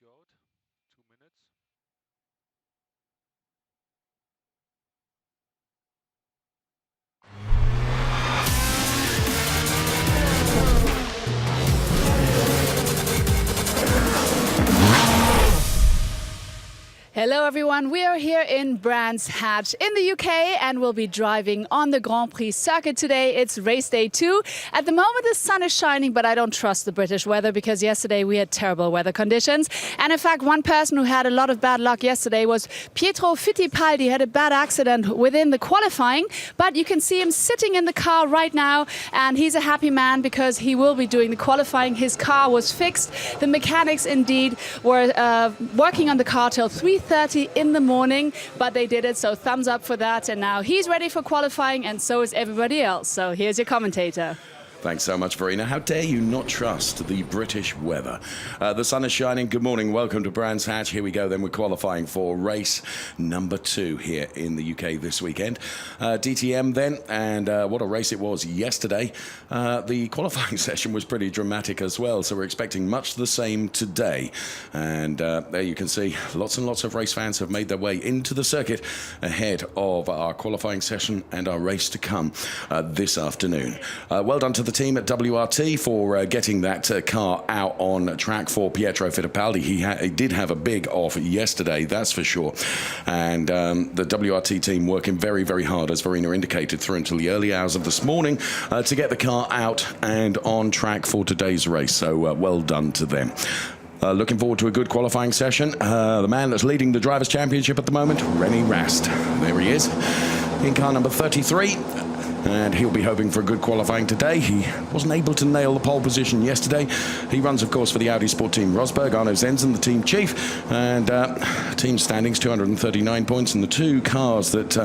short, 2 minutes. Hello everyone, we are here in Brands Hatch in the UK and we'll be driving on the Grand Prix circuit today. It's race day 2. At the moment the sun is shining, but I don't trust the British weather because yesterday we had terrible weather conditions. And in fact, one person who had a lot of bad luck yesterday was Pietro Fittipaldi. He had a bad accident within the qualifying, but you can see him sitting in the car right now and he's a happy man because he will be doing the qualifying. His car was fixed. The mechanics indeed were working on the car till 3:30 in the morning, but they did it, so thumbs up for that. And now he's ready for qualifying, and so is everybody else. So here's your commentator. Thanks so much, Verena. How dare you not trust the British weather? The sun is shining. Good morning. Welcome to Brands Hatch. Here we go. Then we're qualifying for race number 2 here in the UK this weekend. DTM then, and what a race it was yesterday. The qualifying session was pretty dramatic as well, so we're expecting much the same today. And there you can see lots and lots of race fans have made their way into the circuit ahead of our qualifying session and our race to come this afternoon. Well done to the team at WRT for getting that car out on track for Pietro Fittipaldi. He did have a big off yesterday, that's for sure. And the WRT team working very, very hard, as Verena indicated, through until the early hours of this morning to get the car out and on track for today's race. So well done to them. Looking forward to a good qualifying session. The man that's leading the Drivers' Championship at the moment, René Rast. There he is, in car number 33. And he'll be hoping for a good qualifying today. He wasn't able to nail the pole position yesterday. He runs, of course, for the Audi Sport Team Rosberg. Arno Zenzen, the team chief. And team standings, 239 points. And the 2 cars that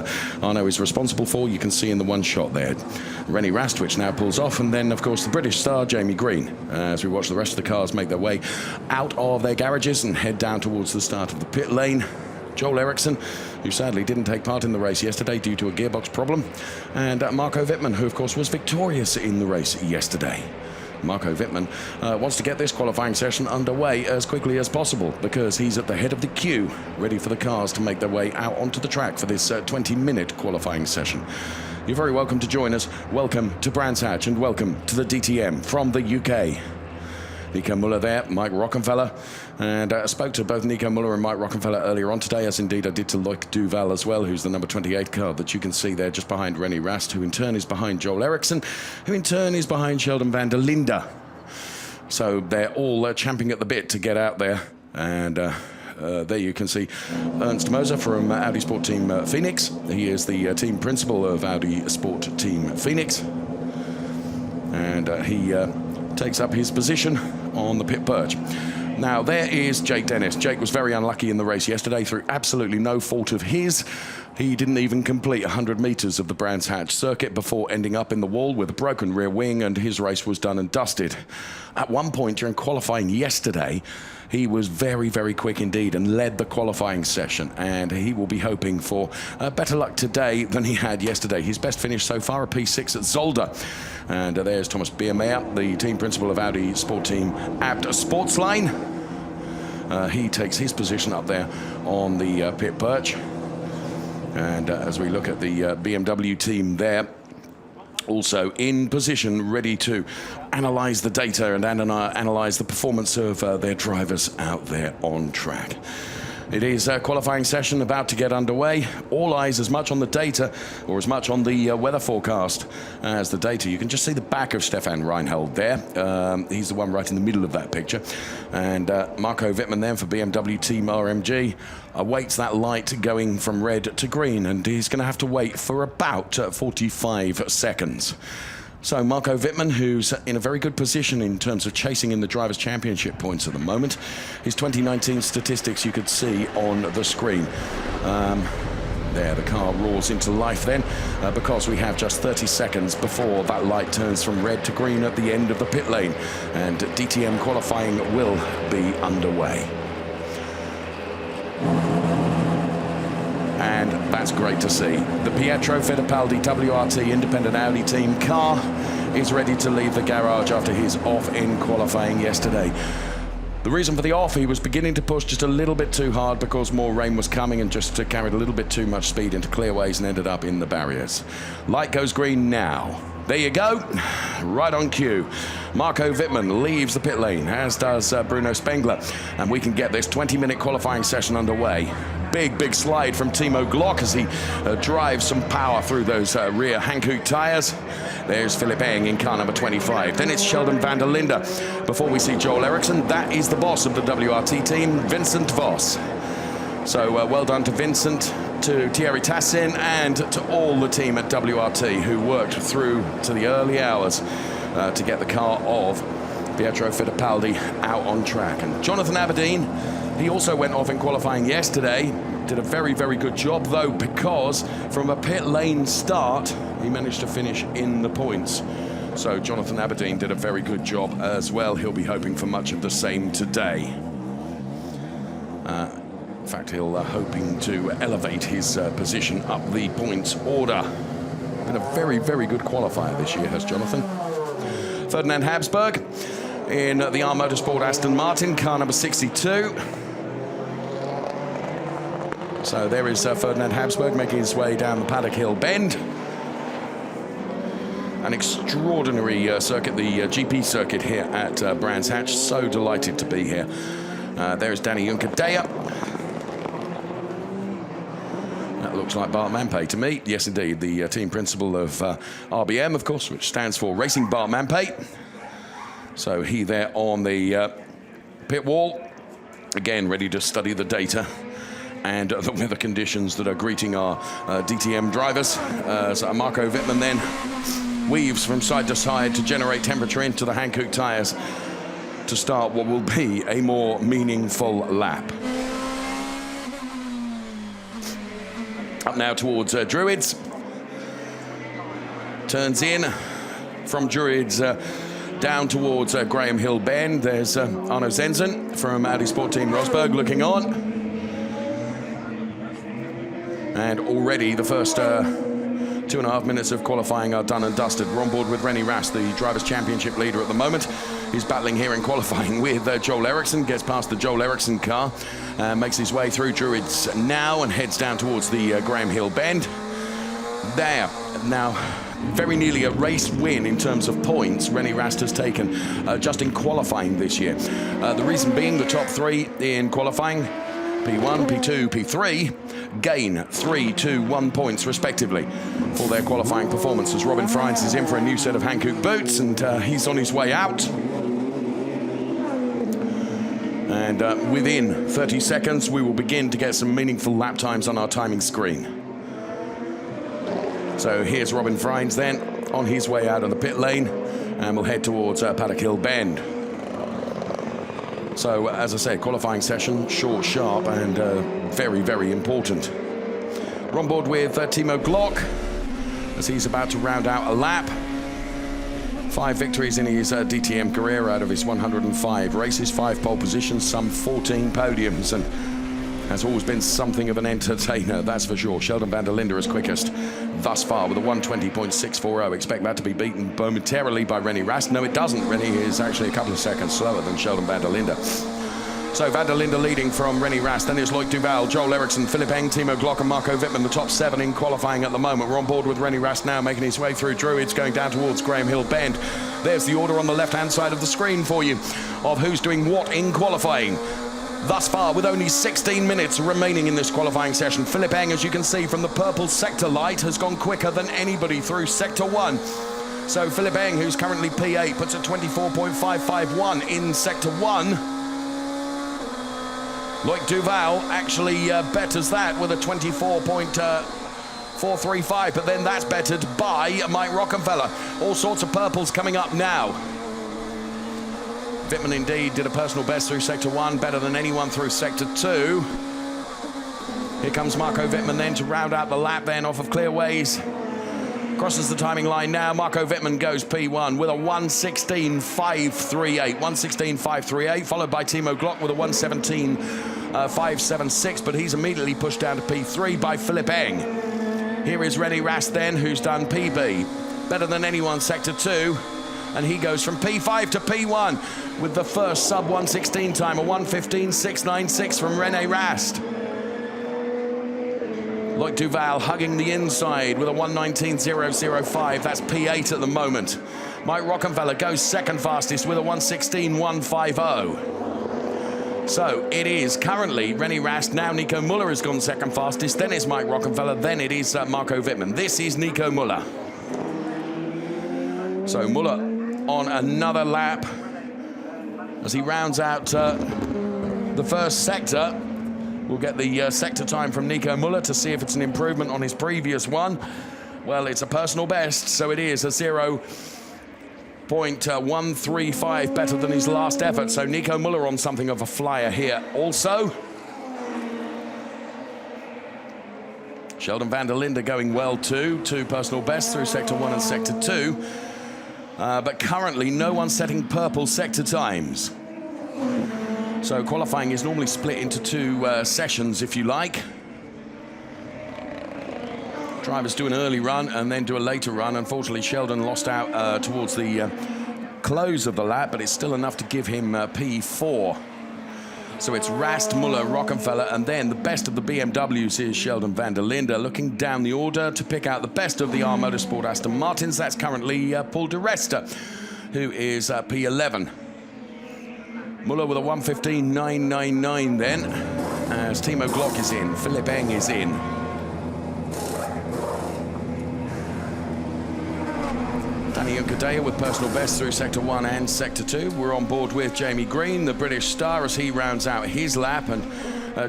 Arno is responsible for, you can see in the one shot there. René Rast, which now pulls off. And then, of course, the British star, Jamie Greene, as we watch the rest of the cars make their way out of their garages and head down towards the start of the pit lane. Joel Eriksson, who sadly didn't take part in the race yesterday due to a gearbox problem, and Marco Wittmann, who of course was victorious in the race yesterday. Marco Wittmann wants to get this qualifying session underway as quickly as possible because he's at the head of the queue, ready for the cars to make their way out onto the track for this 20-minute qualifying session. You're very welcome to join us. Welcome to Brands Hatch and welcome to the DTM from the UK. Nico Muller there, Mike Rockenfeller, and I spoke to both Nico Muller and Mike Rockenfeller earlier on today, as indeed I did to Loic Duval as well, who's the number 28 car that you can see there just behind René Rast, who in turn is behind Joel Eriksson, who in turn is behind Sheldon van der Linde. So they're all champing at the bit to get out there, and there you can see Ernst Moser from Audi Sport Team Phoenix. He is the team principal of Audi Sport Team Phoenix, and he takes up his position on the pit perch. Now there is Jake Dennis. Jake was very unlucky in the race yesterday through absolutely no fault of his. He didn't even complete 100 metres of the Brands Hatch circuit before ending up in the wall with a broken rear wing, and his race was done and dusted. At one point during qualifying yesterday, he was very, very quick indeed and led the qualifying session, and he will be hoping for better luck today than he had yesterday. His best finish so far, a P6 at Zolder. And there's Thomas Biermeier, the team principal of Audi Sport Team Abt Sportsline. He takes his position up there on the pit perch. And as we look at the BMW team there, also in position, ready to analyse the data and analyse the performance of their drivers out there on track. It is a qualifying session about to get underway. All eyes as much on the data or as much on the weather forecast as the data. You can just see the back of Stefan Reinhold there. He's the one right in the middle of that picture. And Marco Wittmann then for BMW Team RMG awaits that light going from red to green, and he's going to have to wait for about 45 seconds. So Marco Wittmann, who's in a very good position in terms of chasing in the Drivers' Championship points at the moment. His 2019 statistics you could see on the screen. There, the car roars into life then, because we have just 30 seconds before that light turns from red to green at the end of the pit lane, and DTM qualifying will be underway. And that's great to see. The Pietro Fittipaldi WRT Independent Audi team car is ready to leave the garage after his off in qualifying yesterday. The reason for the off, he was beginning to push just a little bit too hard because more rain was coming and just carried a little bit too much speed into clearways and ended up in the barriers. Light goes green now. There you go, right on cue. Marco Wittmann leaves the pit lane, as does Bruno Spengler, and we can get this 20-minute qualifying session underway. Big slide from Timo Glock as he drives some power through those rear Hankook tyres. There's Philip Eng in car number 25. Then it's Sheldon van der Linde. Before we see Joel Eriksson, that is the boss of the WRT team, Vincent Voss. So well done to Vincent, to Thierry Tassin, and to all the team at WRT who worked through to the early hours to get the car of Pietro Fittipaldi out on track. And Jonathan Aberdeen, he also went off in qualifying yesterday. Did a very good job though, because from a pit lane start, he managed to finish in the points. So Jonathan Aberdeen did a very good job as well. He'll be hoping for much of the same today. In fact, he'll hoping to elevate his position up the points order. Been a very good qualifier this year, has Jonathan. Ferdinand Habsburg in the R Motorsport Aston Martin, car number 62. So there is Ferdinand Habsburg making his way down the Paddock Hill bend. An extraordinary circuit, the GP circuit here at Brands Hatch. So delighted to be here. There's Danny Juncadella. That looks like Bart Mampay to me. Yes, indeed, the team principal of RBM, of course, which stands for Racing Bart Mampay. So he there on the pit wall, again, ready to study the data and the weather conditions that are greeting our DTM drivers. So Marco Wittmann then weaves from side to side to generate temperature into the Hankook tyres to start what will be a more meaningful lap. Up now towards Druids. Turns in from Druids down towards Graham Hill Bend. There's Arno Zenzen from Audi Sport Team Rosberg looking on. And already the first 2.5 minutes of qualifying are done and dusted. We're on board with Rennie Rast, the Drivers' Championship leader at the moment. He's battling here in qualifying with Joel Eriksson, gets past the Joel Eriksson car, makes his way through Druids now and heads down towards the Graham Hill Bend. There, now, very nearly a race win in terms of points Rennie Rast has taken just in qualifying this year. The reason being the top three in qualifying, P1, P2, P3, gain 3, 2, 1 points respectively for their qualifying performances. Robin Friends is in for a new set of Hankook boots and he's on his way out. And within 30 seconds, we will begin to get some meaningful lap times on our timing screen. So here's Robin Friends then on his way out of the pit lane, and we'll head towards Paddock Hill Bend. So, as I said, qualifying session, short, sharp, and very important. We're on board with Timo Glock as he's about to round out a lap. 5 victories in his DTM career out of his 105 races, 5 pole positions, some 14 podiums, and has always been something of an entertainer, that's for sure. Sheldon van der Linde is quickest thus far with a 1:20.640. Expect that to be beaten momentarily by Rennie Rast. No, it doesn't. Rennie is actually a couple of seconds slower than Sheldon van der Linde. So van der Linde leading from Rennie Rast. Then it's Loic Duval, Joel Eriksson, Philip Eng, Timo Glock and Marco Wittmann, the top 7 in qualifying at the moment. We're on board with Rennie Rast now, making his way through Druids, going down towards Graham Hill Bend. There's the order on the left-hand side of the screen for you of who's doing what in qualifying. Thus far, with only 16 minutes remaining in this qualifying session, Philip Eng, as you can see from the purple sector light, has gone quicker than anybody through Sector 1. So Philip Eng, who's currently P8, puts a 24.551 in Sector 1. Loic Duval actually betters that with a 24.435, but then that's bettered by Mike Rockenfeller. All sorts of purples coming up now. Wittmann indeed did a personal best through Sector 1, better than anyone through Sector 2. Here comes Marco Wittmann then to round out the lap then off of Clearways. Crosses the timing line now. Marco Wittmann goes P1 with a 1:16.538. 1:16.538, followed by Timo Glock with a 1:17.576, but he's immediately pushed down to P3 by Philip Eng. Here is Rennie Rast then, who's done PB. Better than anyone, Sector 2. And he goes from P5 to P1 with the first sub 116 time, a 1:15.696 from René Rast. Loic Duval hugging the inside with a 1:19.005. That's P8 at the moment. Mike Rockenfeller goes second fastest with a 1:16.150. So it is currently René Rast. Now Nico Muller has gone second fastest. Then it's Mike Rockenfeller. Then it is Marco Wittmann. This is Nico Muller. So Muller on another lap as he rounds out the first sector. We'll get the sector time from Nico Muller to see if it's an improvement on his previous one. Well, it's a personal best, so it is a 0.135 better than his last effort. So Nico Muller on something of a flyer here also. Sheldon van der Linde going well too. 2 personal bests through Sector 1 and Sector 2. But currently no one setting purple sector times. So qualifying is normally split into 2 sessions, if you like. Drivers do an early run and then do a later run. Unfortunately, Sheldon lost out towards the close of the lap, but it's still enough to give him P4. So it's Rast, Muller, Rockenfeller, and then the best of the BMWs is Sheldon van der Linde. Looking down the order to pick out the best of the R Motorsport Aston Martins. That's currently Paul de Resta, who is P11. Muller with a 1:15.999 then, as Timo Glock is in, Philipp Eng is in. Danny Unkadea with personal best through Sector 1 and Sector 2. We're on board with Jamie Greene, the British star, as he rounds out his lap. And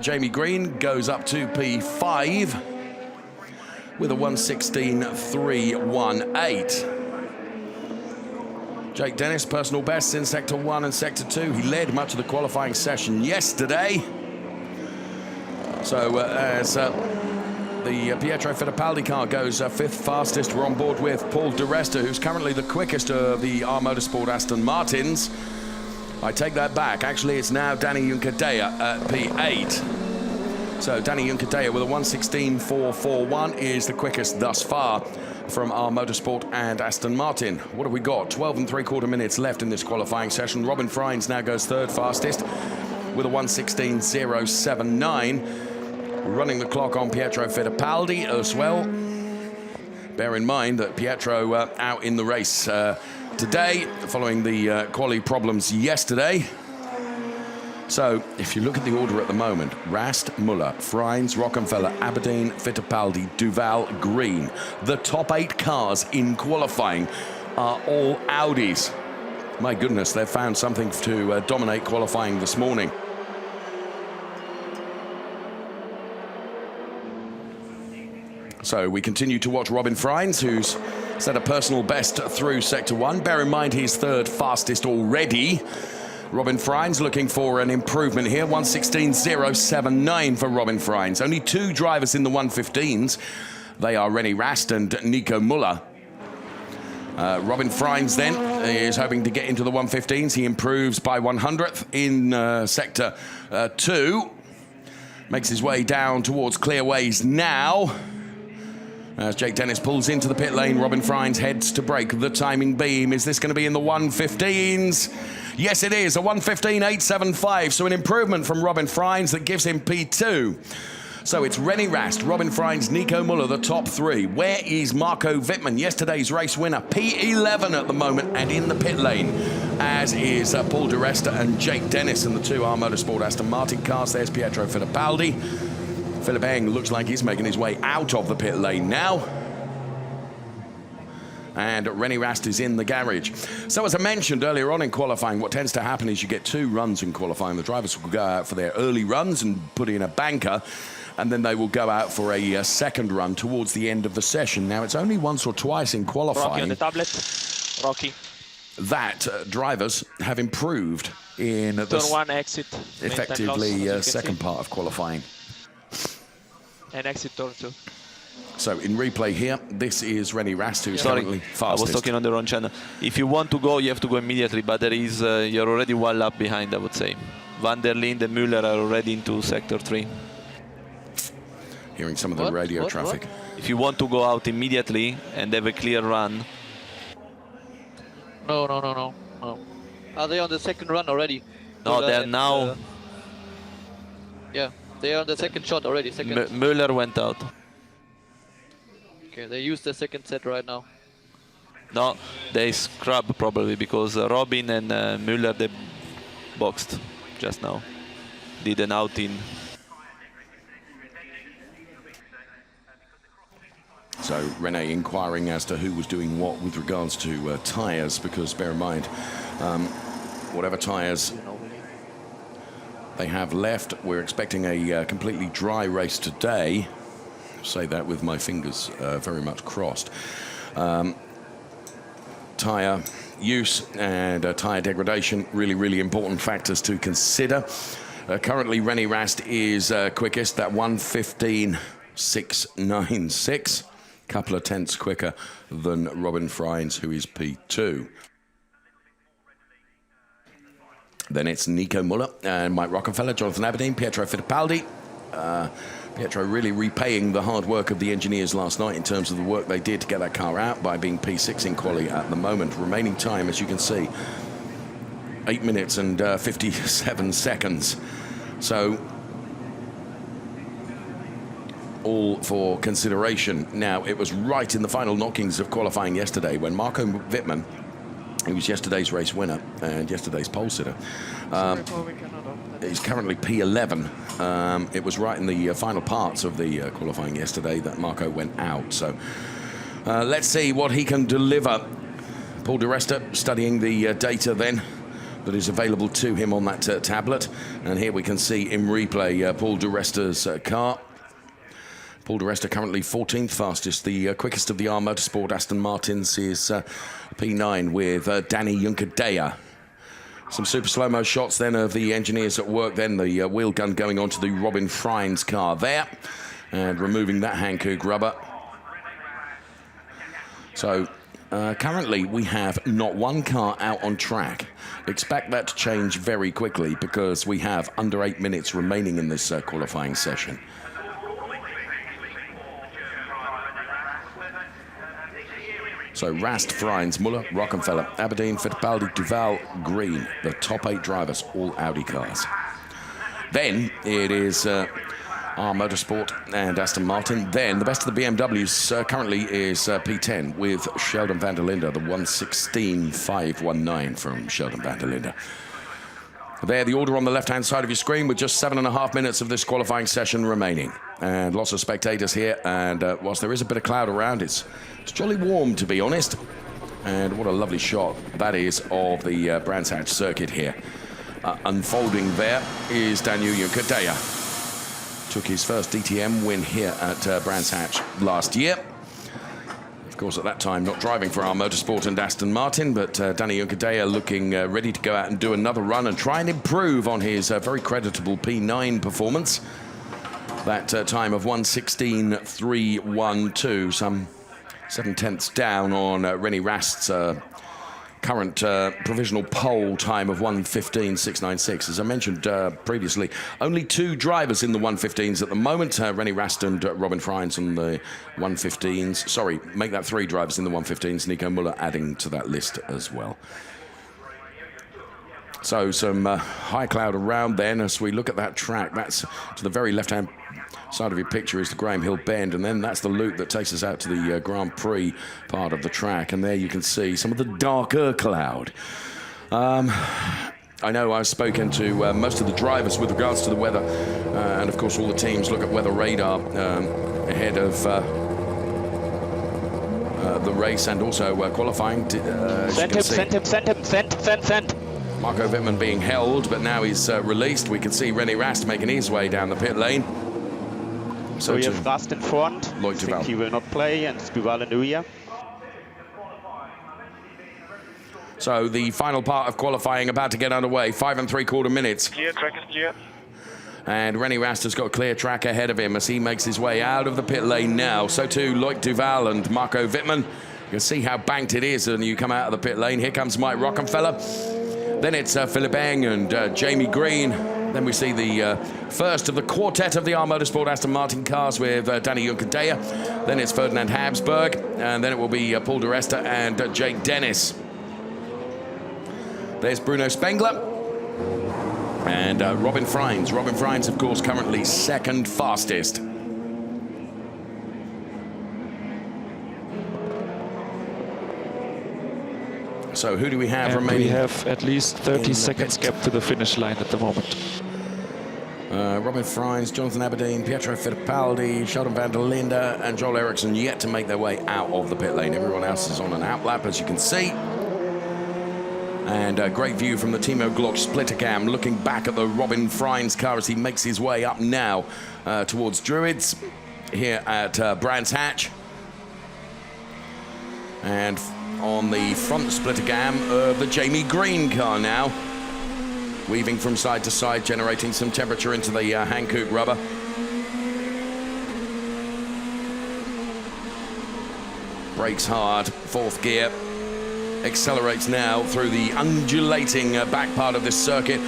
Jamie Greene goes up to P5 with a 1:16.318. Jake Dennis, personal best in Sector 1 and Sector 2. He led much of the qualifying session yesterday. So as the Pietro Fittipaldi car goes 5th fastest, we're on board with Paul de Resta, who's currently the quickest of the R Motorsport Aston Martins. I take that back. Actually, it's now Danny Unkadea at P8. So Danny Unkadea with a 1:16.441 is the quickest thus far from R Motorsport and Aston Martin. What have we got? 12 3/4 minutes left in this qualifying session. Robin Freins now goes 3rd fastest with a 1:16.079. Running the clock on Pietro Fittipaldi as well. Bear in mind that Pietro out in the race today following the quali problems yesterday. So if you look at the order at the moment, Rast, Muller, Freins, Rockenfeller, Aberdeen, Fittipaldi, Duval, Greene. The top 8 cars in qualifying are all Audis. My goodness, they've found something to dominate qualifying this morning. So we continue to watch Robin Freins, who's set a personal best through Sector 1. Bear in mind he's 3rd fastest already. Robin Freins looking for an improvement here. 1:16.079 for Robin Freins. Only 2 drivers in the 1:15s. They are René Rast and Nico Muller. Robin Freins then is hoping to get into the 1:15s. He improves by 100th in Sector 2. Makes his way down towards Clearways now. As Jake Dennis pulls into the pit lane, Robin Freins heads to break the timing beam. Is this going to be in the 1:15s? Yes, it is, a 1:15.875, so an improvement from Robin Freins that gives him P2. So it's René Rast, Robin Freins, Nico Muller, the top 3. Where is Marco Wittmann, yesterday's race winner? P11 at the moment and in the pit lane, as is Paul de Resta and Jake Dennis in the 2 R Motorsport Aston Martin cars. There's Pietro Fittipaldi. Philipp Eng looks like he's making his way out of the pit lane now. And René Rast is in the garage. So as I mentioned earlier on in qualifying, what tends to happen is you get 2 runs in qualifying. The drivers will go out for their early runs and put in a banker, and then they will go out for a second run towards the end of the session. Now, it's only once or twice in qualifying Rocky on the tablet. Rocky. that drivers have improved in Turn 1 exit. effectively second part of qualifying. And exit turn 2. So in replay here, this is René Rast, who's currently fastest. I was talking on the wrong channel. If you want to go, you have to go immediately, but there is you're already 1 lap behind, I would say. Van der Linde and Muller are already into Sector 3. Hearing some of the radio traffic. If you want to go out immediately and have a clear run. No. Are they on the second run already? No, Muller they're and, now. Yeah, they are on the second shot already. Second. Muller went out. Okay, they use the second set right now. No, they scrub probably because Robin and Muller, they boxed just now. Did an out in. So Rene inquiring as to who was doing what with regards to tyres, because bear in mind, whatever tyres they have left, we're expecting a completely dry race today. Say that with my fingers very much crossed. Tyre use and tyre degradation, really important factors to consider. Currently Rene Rast is quickest, that 1:15.696. Couple of tenths quicker than Robin Freins, who is P2. Then it's Nico Muller and Mike Rockefeller, Jonathan Aberdeen, Pietro Fittipaldi. Pietro really repaying the hard work of the engineers last night in terms of the work they did to get that car out by being P6 in quali at the moment. Remaining time, as you can see, 8 minutes and 57 seconds. So all for consideration. Now, it was right in the final knockings of qualifying yesterday when Marco Wittmann, who was yesterday's race winner and yesterday's pole sitter, he's currently P11. It was right in the final parts of the qualifying yesterday that Marco went out. So let's see what he can deliver. Paul di Resta studying the data then that is available to him on that tablet. And here we can see in replay Paul di Resta's car. Paul di Resta currently 14th fastest. The quickest of the R Motorsport Aston Martins is P9 with Danny Juncadella. Some super slow-mo shots then of the engineers at work then. The wheel gun going onto the Robin Freins car there and removing that Hankook rubber. So currently we have not one car out on track. Expect that to change very quickly because we have under 8 minutes remaining in this qualifying session. So Rast, Freins, Muller, Rockefeller, Aberdeen, Fittipaldi, Duval, Greene, the top 8 drivers, all Audi cars. Then it is R Motorsport and Aston Martin. Then the best of the BMWs currently is P10 with Sheldon van der Linde, the 1:16.519 from Sheldon van der Linde. There, the order on the left-hand side of your screen with just 7.5 minutes of this qualifying session remaining. And lots of spectators here, and whilst there is a bit of cloud around, it's jolly warm, to be honest. And what a lovely shot that is of the Brands Hatch circuit here. Unfolding there is Daniel Juncadella. Took his first DTM win here at Brands Hatch last year. Of course, at that time, not driving for R Motorsport and Aston Martin, but Danny Juncadella looking ready to go out and do another run and try and improve on his very creditable P9 performance. That time of 1:16.312, some 7 tenths down on Rene Rast's current provisional pole time of 1:15.696. As I mentioned previously, only 2 drivers in the 1:15s at the moment. Rene Rast and Robin Freins on the 1:15s. Sorry, make that 3 drivers in the 1:15s. Nico Muller adding to that list as well. So some high cloud around then as we look at that track. That's to the very left-hand side of your picture is the Graham Hill Bend, and then that's the loop that takes us out to the Grand Prix part of the track. And there you can see some of the darker cloud. I know I've spoken to most of the drivers with regards to the weather, and of course all the teams look at weather radar ahead of the race and also qualifying. Send him. Marco Wittmann being held, but now he's released. We can see Rene Rast making his way down the pit lane. So we have Rast in front. I think he will not play, and Duval in the rear. So the final part of qualifying about to get underway. 5 3/4 minutes. Clear, track is clear. And Rene Rast has got a clear track ahead of him as he makes his way out of the pit lane now. So too Loic Duval and Marco Wittmann. You can see how banked it is when you come out of the pit lane. Here comes Mike Rockefeller. Then it's Philip Eng and Jamie Greene. Then we see the first of the quartet of the R Motorsport Aston Martin cars with Danny Juncadella. Then it's Ferdinand Habsburg. And then it will be Paul di Resta and Jake Dennis. There's Bruno Spengler. And Robin Freins. Robin Freins, of course, currently second fastest. So who do we have remaining? We have at least 30 seconds gap to the finish line at the moment. Robin Freins, Jonathan Aberdeen, Pietro Fittipaldi, Sheldon van der Linde, and Joel Eriksson yet to make their way out of the pit lane. Everyone else is on an outlap, as you can see. And a great view from the Timo Glock splitter cam, looking back at the Robin Freins car as he makes his way up now towards Druids here at Brands Hatch. And on the front splitter cam of the Jamie Greene car now, weaving from side to side, generating some temperature into the Hankook rubber. Brakes hard, fourth gear. Accelerates now through the undulating back part of this circuit.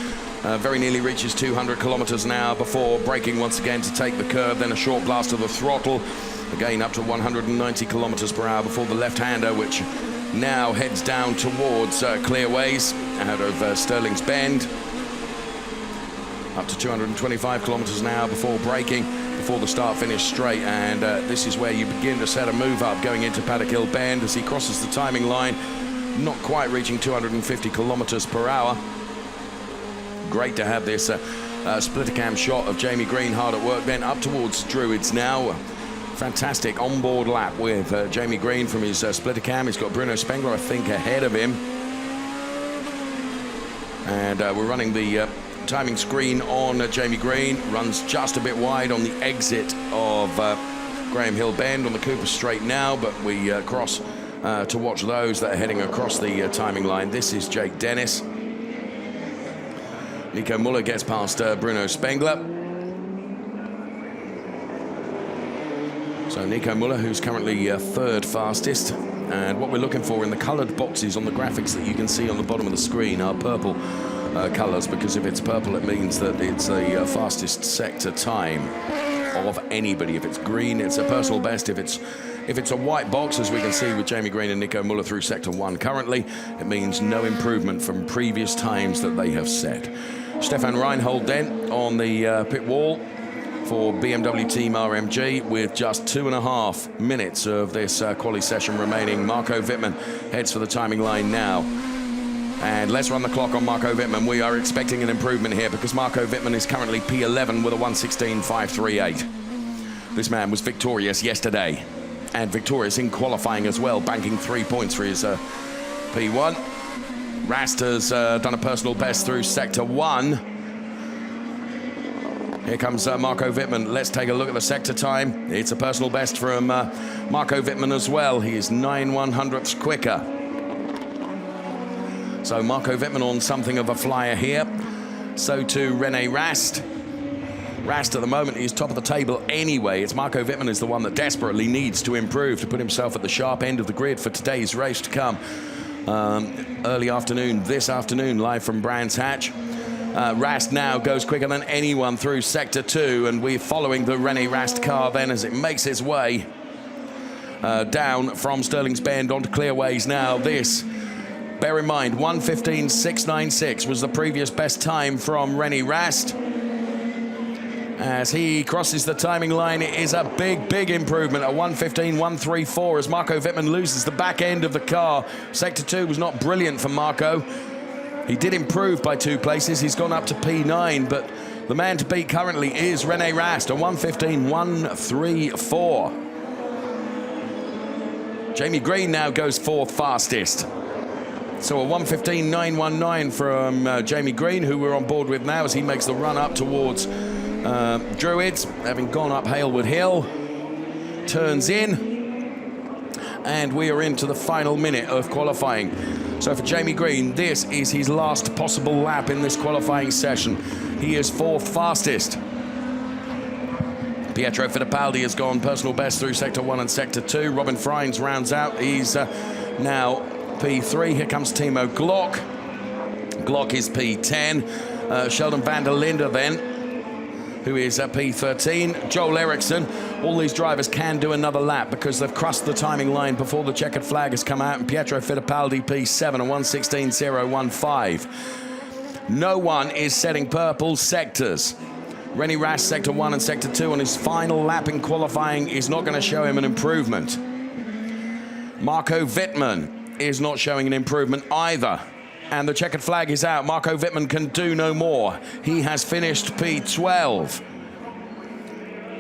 Very nearly reaches 200 kilometers an hour before braking once again to take the curve. Then a short blast of the throttle. Again up to 190 kilometers per hour before the left-hander, which now heads down towards Clearways out of Stirling's Bend. Up to 225 kilometers an hour before braking, before the start-finish straight. And this is where you begin to set a move up going into Paddock Hill Bend as he crosses the timing line. Not quite reaching 250 kilometers per hour. Great to have this splitter cam shot of Jamie Greene hard at work. Then up towards Druids now. Fantastic onboard lap with Jamie Greene from his splitter cam. He's got Bruno Spengler, I think, ahead of him. And we're running the timing screen on Jamie Greene. Runs just a bit wide on the exit of Graham Hill Bend on the Cooper Straight now, but we cross to watch those that are heading across the timing line. This is Jake Dennis. Nico Muller gets past Bruno Spengler. So Nico Muller, who's currently third fastest. And what we're looking for in the coloured boxes on the graphics that you can see on the bottom of the screen are purple colours, because if it's purple, it means that it's the fastest sector time of anybody. If it's green, it's a personal best. If it's a white box, as we can see with Jamie Greene and Nico Muller through Sector 1 currently, it means no improvement from previous times that they have set. Stefan Reinhold then on the pit wall for BMW Team RMG with just 2.5 minutes of this quali session remaining. Marco Wittmann heads for the timing line now. And let's run the clock on Marco Wittmann. We are expecting an improvement here because Marco Wittmann is currently P11 with a 1:16.538. This man was victorious yesterday and victorious in qualifying as well, banking 3 points for his P1. Rast has done a personal best through Sector 1. Here comes Marco Wittmann. Let's take a look at the sector time. It's a personal best from Marco Wittmann as well. He is 9/100ths quicker. So Marco Wittmann on something of a flyer here. So too René Rast. Rast at the moment is top of the table anyway. It's Marco Wittmann is the one that desperately needs to improve to put himself at the sharp end of the grid for today's race to come. Early afternoon, this afternoon, live from Brands Hatch. Rast now goes quicker than anyone through Sector 2, and we're following the René Rast car then as it makes its way down from Stirling's Bend onto Clearways now. This, bear in mind, 1:15.696 was the previous best time from René Rast. As he crosses the timing line, it is a big, big improvement, a 1:15.134 as Marco Wittmann loses the back end of the car. Sector 2 was not brilliant for Marco. He did improve by 2 places. He's gone up to P9, but the man to beat currently is René Rast, a 1:15.134. Jamie Greene now goes 4th fastest. So a 1:15.919 from Jamie Greene, who we're on board with now as he makes the run up towards Druids, having gone up Halewood Hill, turns in, and we are into the final minute of qualifying. So for Jamie Greene, this is his last possible lap in this qualifying session. He is 4th fastest. Pietro Fittipaldi has gone personal best through Sector 1 and Sector 2. Robin Freins rounds out. He's now P3. Here comes Timo Glock. Glock is P10. Sheldon van der Linde then who is at P13. Joel Eriksson. All these drivers can do another lap because they've crossed the timing line before the checkered flag has come out. And Pietro Fittipaldi, P7, a 1:16.015. No one is setting purple sectors. René Rast, Sector 1 and Sector 2 on his final lap in qualifying is not going to show him an improvement. Marco Wittmann is not showing an improvement either. And the checkered flag is out. Marco Wittmann can do no more. He has finished P12.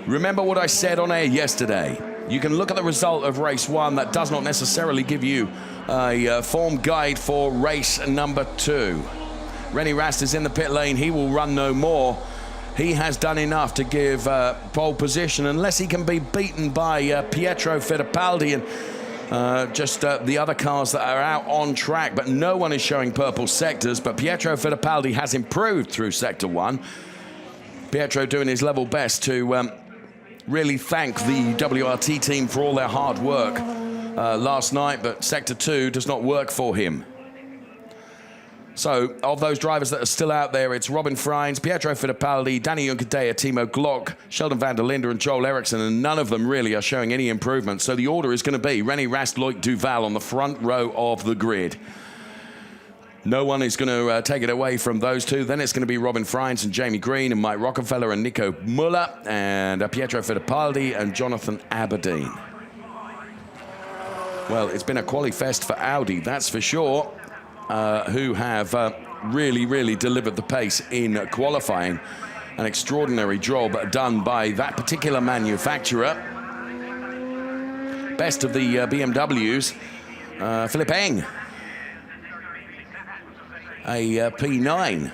Remember what I said on air yesterday. You can look at the result of race 1. That does not necessarily give you a form guide for race number 2. René Rast is in the pit lane. He will run no more. He has done enough to give pole position, unless he can be beaten by Pietro Fittipaldi and just the other cars that are out on track. But no one is showing purple sectors. But Pietro Fittipaldi has improved through Sector 1. Pietro doing his level best to really thank the WRT team for all their hard work last night. But Sector 2 does not work for him. So, of those drivers that are still out there, it's Robin Freins, Pietro Fittipaldi, Danny Juncadella, Timo Glock, Sheldon van der Linde and Joel Eriksson, and none of them really are showing any improvement. So the order is going to be René Rast, Loic Duval on the front row of the grid. No one is going to take it away from those two. Then it's going to be Robin Freins and Jamie Greene and Mike Rockefeller and Nico Muller and Pietro Fittipaldi and Jonathan Aberdeen. Well, it's been a quali fest for Audi, that's for sure. Who have really delivered the pace in qualifying. An extraordinary job done by that particular manufacturer. Best of the BMWs, Philipp Eng, a P9.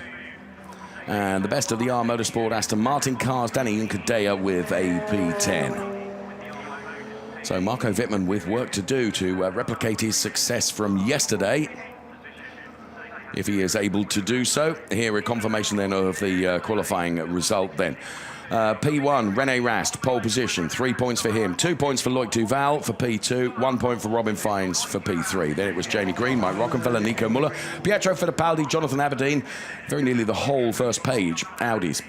And the best of the R Motorsport Aston Martin cars, Danny Juncadella with a P10. So Marco Wittmann with work to do to replicate his success from yesterday, if he is able to do so. Here a confirmation then of the qualifying result then. P1, René Rast, pole position, 3 points for him, 2 points for Loic Duval for P2, 1 point for Robin Freins for P3. Then it was Jamie Greene, Mike Rockefeller, Nico Muller, Pietro Fittipaldi, Jonathan Aberdeen, very nearly the whole first page. Audis,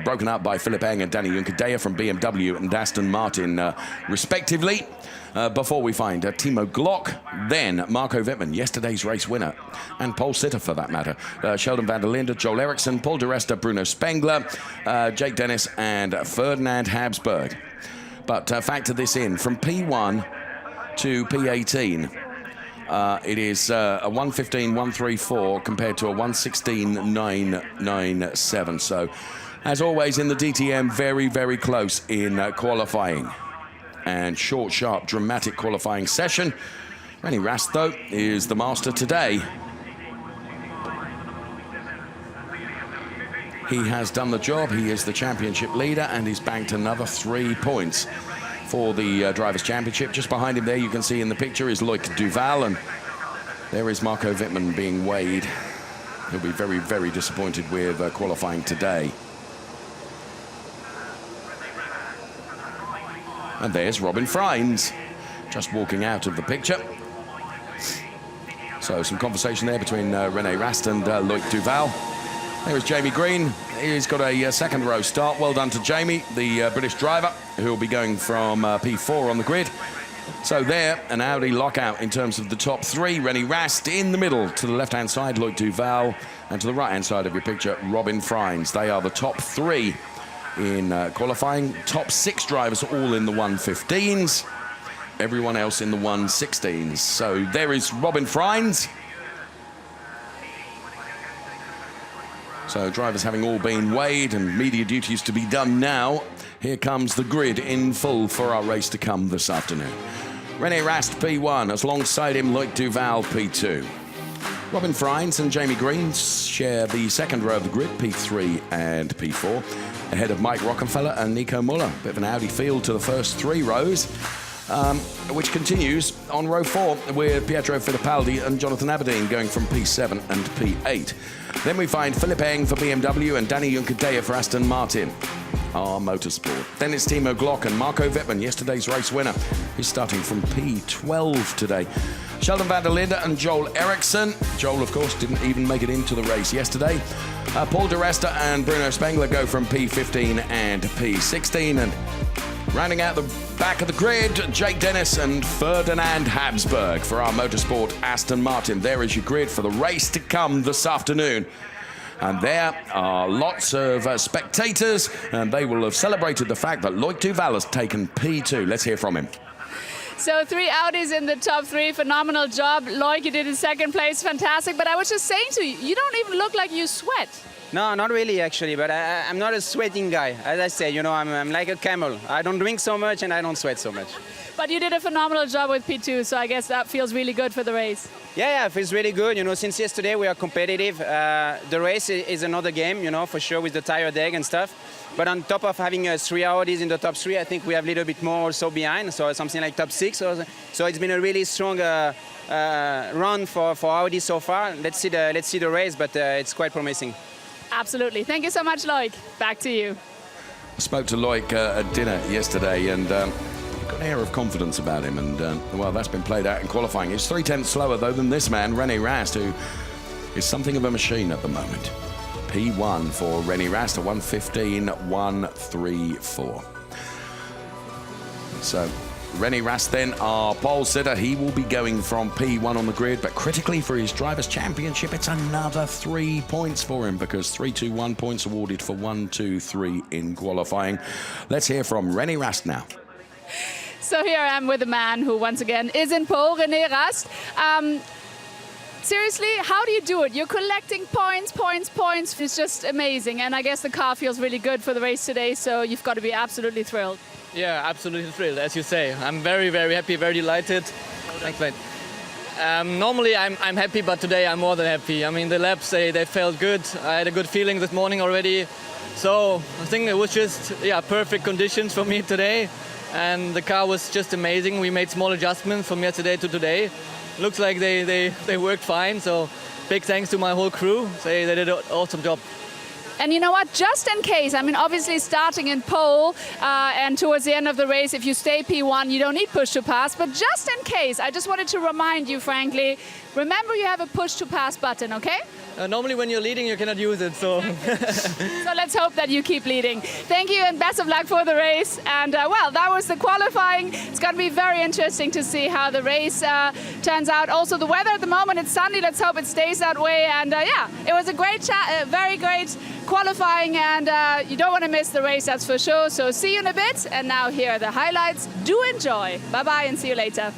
broken up by Philipp Eng and Danny Juncadella from BMW and Aston Martin, respectively. Before we find Timo Glock, then Marco Wittmann, yesterday's race winner, and pole sitter for that matter. Sheldon van der Linde, Joel Eriksson, Paul di Resta, Bruno Spengler, Jake Dennis, and Ferdinand Habsburg. But factor this in, from P1 to P18, it is a 1:15.134 compared to a 1:16.997. So, as always in the DTM, very close in qualifying. And short, sharp, dramatic qualifying session. René Rast, though, is the master today. He has done the job. He is the championship leader, and he's banked another 3 points for the Drivers' Championship. Just behind him there, you can see in the picture, is Loic Duval, and there is Marco Wittmann being weighed. He'll be very disappointed with qualifying today. And there's Robin Freins, just walking out of the picture. So some conversation there between René Rast and Loic Duval. There is Jamie Greene. He's got a second row start. Well done to Jamie, the British driver, who will be going from P4 on the grid. So there, an Audi lockout in terms of the top three. René Rast in the middle, to the left-hand side, Loic Duval, and to the right-hand side of your picture, Robin Freins. They are the top three in qualifying. Top 6 drivers all in the 1:15s. Everyone else in the 1:16s. So there is Robin Freins. So drivers having all been weighed and media duties to be done now. Here comes the grid in full for our race to come this afternoon. René Rast P1, alongside him Loic Duval P2. Robin Freins and Jamie Greene share the second row of the grid, P3 and P4, ahead of Mike Rockefeller and Nico Muller. Bit of an Audi field to the first 3 rows, which continues on row 4 with Pietro Fittipaldi and Jonathan Aberdeen going from P7 and P8. Then we find Philipp Eng for BMW and Danny Juncadella for Aston Martin, R Motorsport. Then it's Timo Glock and Marco Wittmann, yesterday's race winner. He's starting from P12 today. Sheldon van der Linde and Joel Eriksson. Joel, of course, didn't even make it into the race yesterday. Paul de Resta and Bruno Spengler go from P15 and P16. And rounding out the back of the grid, Jake Dennis and Ferdinand Habsburg for our Motorsport Aston Martin. There is your grid for the race to come this afternoon. And there are lots of spectators, and they will have celebrated the fact that Loic Duval has taken P2. Let's hear from him. So 3 Audis in the top 3, phenomenal job. Loic, you did in second place, fantastic. But I was just saying to you, you don't even look like you sweat. No, not really actually, but I'm not a sweating guy. As I say, you know, I'm like a camel. I don't drink so much and I don't sweat so much. But you did a phenomenal job with P2, so I guess that feels really good for the race. Yeah, it feels really good. You know, since yesterday we are competitive. The race is another game, you know, for sure, with the tire deck and stuff. But on top of having 3 Audis in the top 3, I think we have a little bit more also behind, so something like top 6. So it's been a really strong run for Audi so far. Let's see the race, but it's quite promising. Absolutely. Thank you so much, Loic. Back to you. I spoke to Loic at dinner yesterday, and got an air of confidence about him, and well, that's been played out in qualifying. He's 0.3 slower though than this man, René Rast, who is something of a machine at the moment. P1 for René Rast, a 1:15.134. So René Rast then, our pole sitter, he will be going from P1 on the grid, but critically for his Drivers' Championship, it's another 3 points for him, because 3-2-1 points awarded for 1-2-3 in qualifying. Let's hear from René Rast now. So here I am with a man who, once again, is in pole, René Rast. Seriously, how do you do it? You're collecting points. It's just amazing. And I guess the car feels really good for the race today, so you've got to be absolutely thrilled. Yeah, absolutely thrilled, as you say. I'm very, very happy, very delighted. Thanks, mate. Normally I'm happy, but today I'm more than happy. I mean, the laps, they felt good. I had a good feeling this morning already. So I think it was just, perfect conditions for me today. And the car was just amazing. We made small adjustments from yesterday to today. Looks like they worked fine, so big thanks to my whole crew. They did an awesome job. And you know what, just in case, I mean, obviously starting in pole and towards the end of the race, if you stay P1, you don't need push to pass. But just in case, I just wanted to remind you, frankly, remember you have a push to pass button, okay? Normally when you're leading, you cannot use it, so... So let's hope that you keep leading. Thank you and best of luck for the race. And well, that was the qualifying. It's going to be very interesting to see how the race turns out. Also, the weather at the moment, it's sunny. Let's hope it stays that way. And it was a great very great qualifying, and you don't want to miss the race, that's for sure. So see you in a bit. And now here are the highlights. Do enjoy. Bye-bye and see you later.